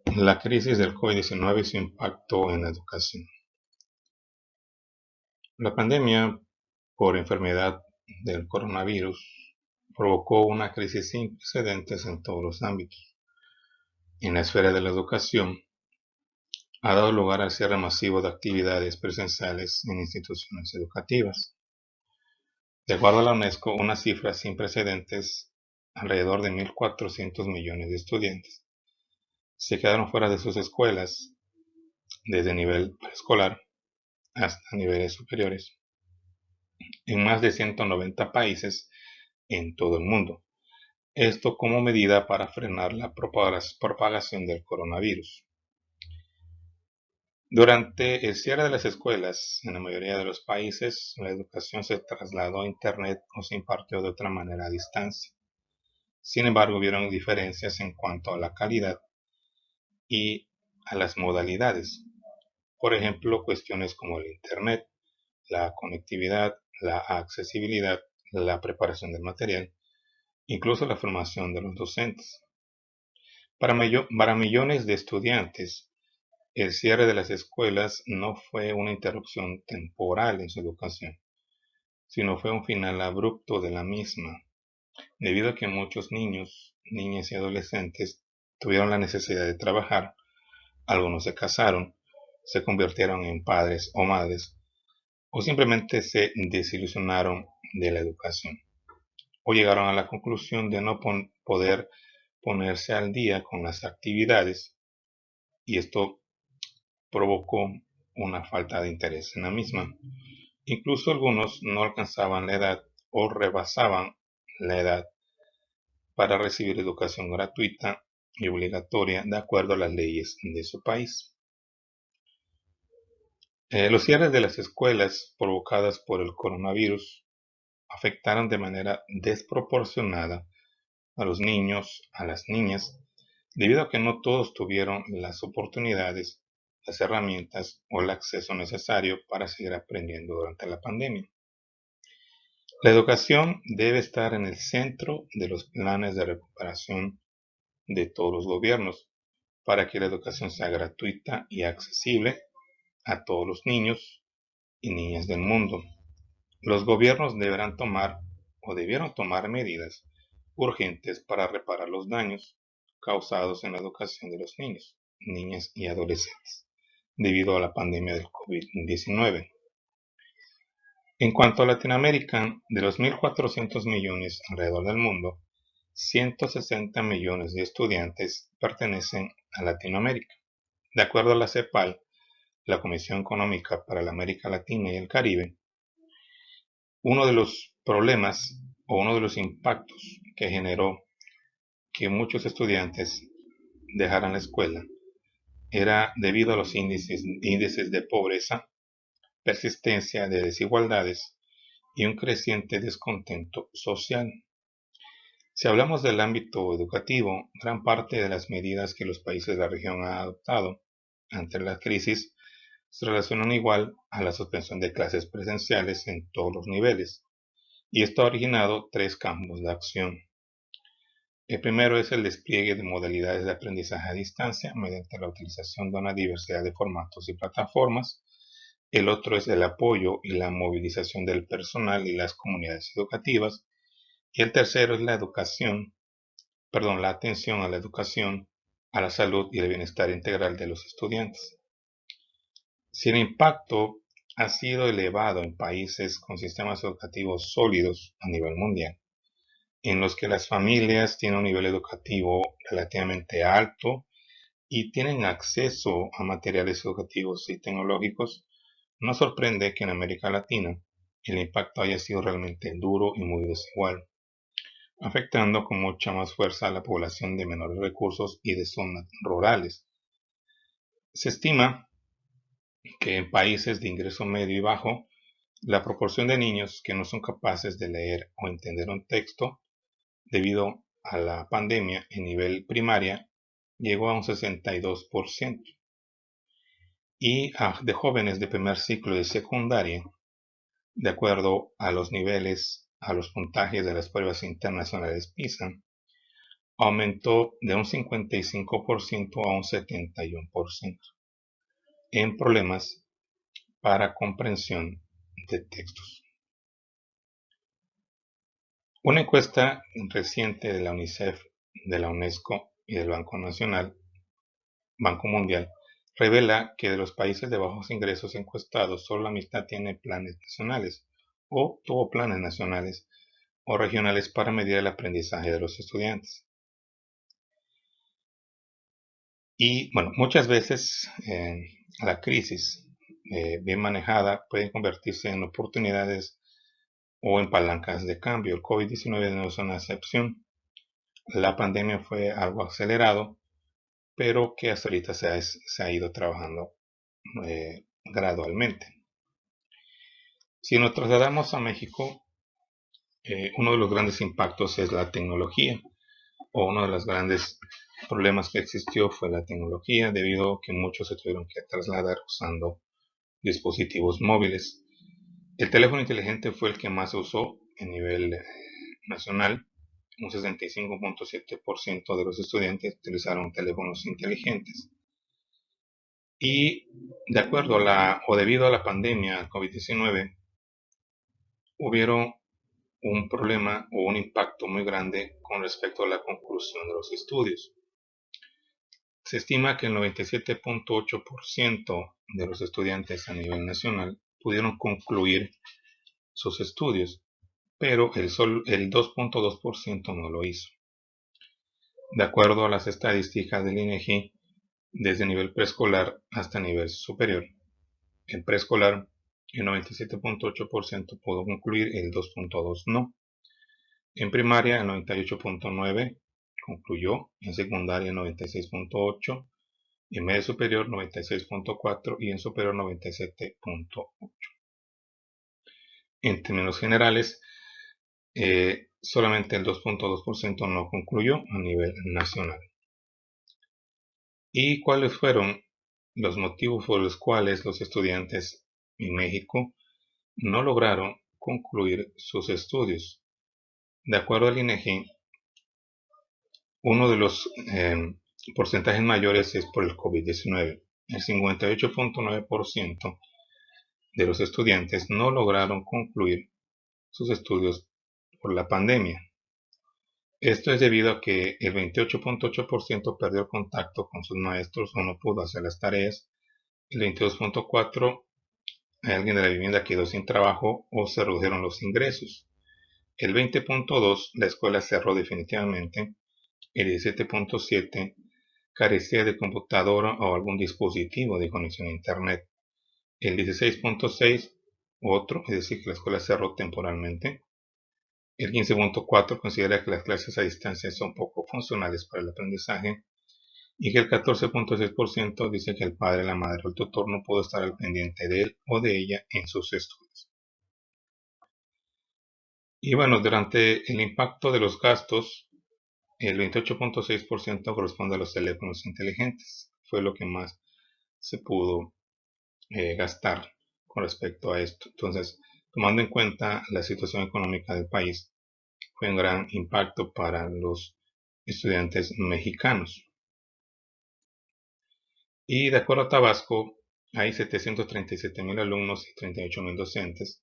La crisis del COVID-19 y su impacto en la educación. La pandemia por enfermedad del coronavirus provocó una crisis sin precedentes en todos los ámbitos. En la esfera de la educación, ha dado lugar al cierre masivo de actividades presenciales en instituciones educativas. De acuerdo a la UNESCO, una cifra sin precedentes, alrededor de 1.400 millones de estudiantes se quedaron fuera de sus escuelas desde nivel preescolar hasta niveles superiores, en más de 190 países en todo el mundo. Esto como medida para frenar la propagación del coronavirus. Durante el cierre de las escuelas, en la mayoría de los países, la educación se trasladó a Internet o se impartió de otra manera a distancia. Sin embargo, hubieron diferencias en cuanto a la calidad y a las modalidades. Por ejemplo, cuestiones como el Internet, la conectividad, la accesibilidad, la preparación del material, incluso la formación de los docentes. Para millones de estudiantes, el cierre de las escuelas no fue una interrupción temporal en su educación, sino fue un final abrupto de la misma, debido a que muchos niños, niñas y adolescentes tuvieron la necesidad de trabajar, algunos se casaron, se convirtieron en padres o madres, o simplemente se desilusionaron de la educación, o llegaron a la conclusión de no poder ponerse al día con las actividades, y esto provocó una falta de interés en la misma. Incluso algunos no alcanzaban la edad o rebasaban la edad para recibir educación gratuita y obligatoria de acuerdo a las leyes de su país. Los cierres de las escuelas provocadas por el coronavirus afectaron de manera desproporcionada a los niños, a las niñas, debido a que no todos tuvieron las oportunidades, las herramientas o el acceso necesario para seguir aprendiendo durante la pandemia. La educación debe estar en el centro de los planes de recuperación de todos los gobiernos para que la educación sea gratuita y accesible a todos los niños y niñas del mundo. Los gobiernos deberán tomar o debieron tomar medidas urgentes para reparar los daños causados en la educación de los niños, niñas y adolescentes debido a la pandemia del COVID-19. En cuanto a Latinoamérica, de los 1.400 millones alrededor del mundo, 160 millones de estudiantes pertenecen a Latinoamérica. De acuerdo a la CEPAL, la Comisión Económica para la América Latina y el Caribe, uno de los problemas o uno de los impactos que generó que muchos estudiantes dejaran la escuela era debido a los índices de pobreza, persistencia de desigualdades y un creciente descontento social. Si hablamos del ámbito educativo, gran parte de las medidas que los países de la región han adoptado ante la crisis se relacionan igual a la suspensión de clases presenciales en todos los niveles, y esto ha originado tres campos de acción. El primero es el despliegue de modalidades de aprendizaje a distancia mediante la utilización de una diversidad de formatos y plataformas. El otro es el apoyo y la movilización del personal y las comunidades educativas. Y el tercero es la atención a la educación, a la salud y el bienestar integral de los estudiantes. Si el impacto ha sido elevado en países con sistemas educativos sólidos a nivel mundial, en los que las familias tienen un nivel educativo relativamente alto y tienen acceso a materiales educativos y tecnológicos, no sorprende que en América Latina el impacto haya sido realmente duro y muy desigual, afectando con mucha más fuerza a la población de menores recursos y de zonas rurales. Se estima que en países de ingreso medio y bajo, la proporción de niños que no son capaces de leer o entender un texto debido a la pandemia en nivel primaria llegó a un 62%, y de jóvenes de primer ciclo de secundaria, de acuerdo a los puntajes de las pruebas internacionales PISA, aumentó de un 55% a un 71% en problemas para comprensión de textos. Una encuesta reciente de la UNICEF, de la UNESCO y del Banco Mundial revela que de los países de bajos ingresos encuestados, solo la mitad tiene planes nacionales o tuvo planes nacionales o regionales para medir el aprendizaje de los estudiantes. Y bueno, muchas veces la crisis bien manejada puede convertirse en oportunidades o en palancas de cambio. El COVID-19 no es una excepción. La pandemia fue algo acelerado, pero que hasta ahorita se ha ido trabajando gradualmente. Si nos trasladamos a México, uno de los grandes impactos es la tecnología, o uno de los grandes problemas que existió fue la tecnología, debido a que muchos se tuvieron que trasladar usando dispositivos móviles. El teléfono inteligente fue el que más se usó a nivel nacional. Un 65.7% de los estudiantes utilizaron teléfonos inteligentes. Y de acuerdo o debido a la pandemia COVID-19, hubieron un problema o un impacto muy grande con respecto a la conclusión de los estudios. Se estima que el 97.8% de los estudiantes a nivel nacional pudieron concluir sus estudios, pero el 2.2% no lo hizo. De acuerdo a las estadísticas del INEGI, desde nivel preescolar hasta nivel superior. En preescolar, el 97.8% pudo concluir, el 2.2% no. En primaria, el 98.9% concluyó, en secundaria, el 96.8%, en media superior, 96.4% y en superior, 97.8%. En términos generales, solamente el 2.2% no concluyó a nivel nacional. ¿Y cuáles fueron los motivos por los cuales los estudiantes en México no lograron concluir sus estudios? De acuerdo al INEGI, uno de los porcentajes mayores es por el COVID-19. El 58.9% de los estudiantes no lograron concluir sus estudios por la pandemia. Esto es debido a que el 28.8% perdió el contacto con sus maestros o no pudo hacer las tareas. El 22.4% alguien de la vivienda quedó sin trabajo o se redujeron los ingresos. El 20.2% la escuela cerró definitivamente. El 17.7% carecía de computadora o algún dispositivo de conexión a internet. El 16.6% otro, es decir, que la escuela cerró temporalmente. El 15.4% considera que las clases a distancia son poco funcionales para el aprendizaje. Y que el 14.6% dice que el padre, la madre o el tutor no pudo estar al pendiente de él o de ella en sus estudios. Y bueno, durante el impacto de los gastos, el 28.6% corresponde a los teléfonos inteligentes. Fue lo que más se pudo gastar con respecto a esto. Entonces, tomando en cuenta la situación económica del país, fue un gran impacto para los estudiantes mexicanos. Y de acuerdo a Tabasco, hay 737.000 alumnos y 38.000 docentes.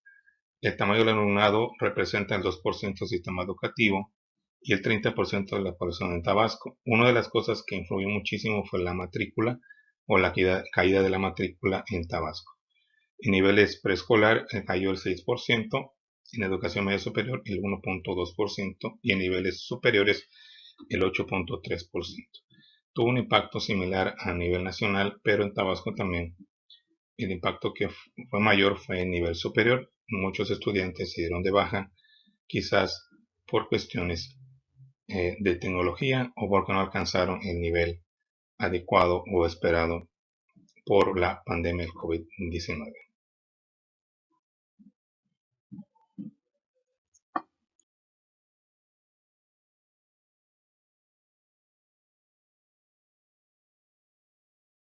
El tamaño del alumnado representa el 2% del sistema educativo y el 30% de la población en Tabasco. Una de las cosas que influyó muchísimo fue la matrícula o la caída de la matrícula en Tabasco. En niveles preescolar cayó el 6%, en educación media superior el 1.2% y en niveles superiores el 8.3%. Tuvo un impacto similar a nivel nacional, pero en Tabasco también el impacto que fue mayor fue en nivel superior. Muchos estudiantes se dieron de baja, quizás por cuestiones de tecnología o porque no alcanzaron el nivel adecuado o esperado por la pandemia del COVID-19.